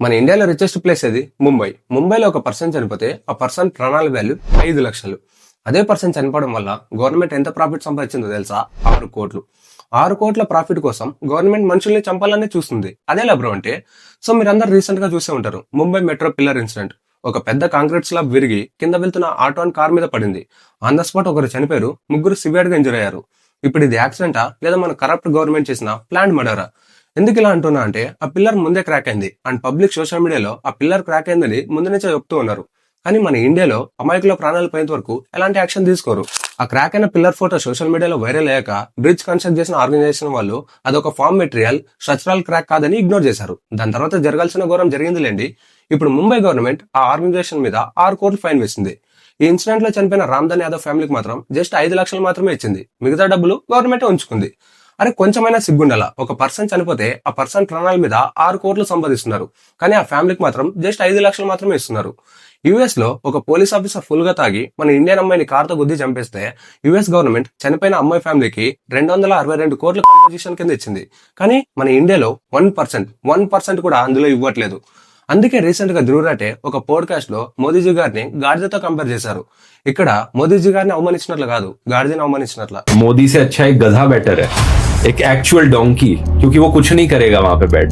మన ఇండియాలో richest place ఏది? ముంబైలో ఒక పర్సన్ చనిపోతే ఆ పర్సన్ ప్రాణాల వాల్యూ 5 లక్షలు. అదే పర్సన్ చనిపోవడం వల్ల గవర్నమెంట్ ఎంత ప్రాఫిట్ సంపాదించిందో తెలుసా? 6 కోట్లు. 6 కోట్ల ప్రాఫిట్ కోసం గవర్నమెంట్ మనుషుల్ని చంపాలని చూస్తుంది. అదే బ్రో అంటే. సో మీరందరూ రీసెంట్ గా చూసే ఉంటారు ముంబై మెట్రో పిల్లర్ ఇన్సిడెంట్. ఒక పెద్ద కాంక్రీట్ స్లాబ్ విరిగి కింద వెళ్తున్న ఆటో అండ్ కార్ మీద పడింది. ఆన్ ద స్పాట్ ఒకరు చనిపోయారు, ముగ్గురు సివియర్ గా ఇంజూర్ అయ్యారు. ఇప్పుడు ఇది యాక్సిడెంటా లేదా మన కరప్ట్ గవర్నమెంట్ చేసిన ప్లాన్ మర్డరా? ఎందుకు ఇలా అంటున్నా అంటే ఆ పిల్లర్ ముందే క్రాక్ అయింది అండ్ పబ్లిక్ సోషల్ మీడియాలో ఆ పిల్లర్ క్రాక్ అయిందని ముందు నుంచే చెప్తూ ఉన్నారు. కానీ మన ఇండియాలో అమాయకుల ప్రాణాలు పోయేంత వరకు ఎలాంటి యాక్షన్ తీసుకోరు. ఆ క్రాక్ అయిన పిల్లర్ ఫోటో సోషల్ మీడియాలో వైరల్ అయ్యాక బ్రిడ్జ్ కన్స్ట్రక్ట్ చేసిన ఆర్గనైజేషన్ వాళ్ళు అదొక ఫామ్ మెటీరియల్, స్ట్రక్చరల్ క్రాక్ కాదని ఇగ్నోర్ చేశారు. దాని తర్వాత జరగాల్సిన ఘోరం జరిగిందిలేండి. ఇప్పుడు ముంబై గవర్నమెంట్ ఆ ఆర్గనైజేషన్ మీద 6 కోట్లు ఫైన్ వేసింది. ఈ ఇన్సిడెంట్ లో చనిపోయిన రామ్దాన్ యాదవ్ ఫ్యామిలీకి మాత్రం జస్ట్ 5 లక్షలు మాత్రమే ఇచ్చింది. మిగతా డబ్బులు గవర్నమెంట్ ఉంచుకుంది. అరే కొంచెమైనా సిగ్గుండాల. ఒక పర్సన్ చనిపోతే ఆ పర్సన్ ప్రాణాల మీద 6 కోట్లు సంపాదిస్తున్నారు, కానీ ఆ ఫ్యామిలీకి మాత్రం జస్ట్ 5 లక్షలు మాత్రమే ఇస్తున్నారు. యుఎస్ లో ఒక పోలీస్ ఆఫీసర్ ఫుల్ గా తాగి మన ఇండియన్ అమ్మాయిని కార్తో గుద్ది చంపేస్తే యుఎస్ గవర్నమెంట్ చనిపోయిన అమ్మాయి ఫ్యామిలీకి 262 కోట్ల కాంపెన్సేషన్ కింద ఇచ్చింది. కానీ మన ఇండియాలో 1% కూడా అందులో ఇవ్వట్లేదు. అందుకే రీసెంట్ గా ధ్రువ్ రాటే ఒక పోడ్కాస్ట్ లో మోదీజీ గారిని గాడిదతో కంపేర్ చేశారు. ఇక్కడ మోదీజీ గారిని అవమానించినట్లు కాదు, గాడిదని అవమానించినట్ల. मोदी से अच्छा एक गधा बेटर है, एक एक्चुअल डोंकी, क्योंकि वो कुछ नहीं करेगा वहां पे बैठ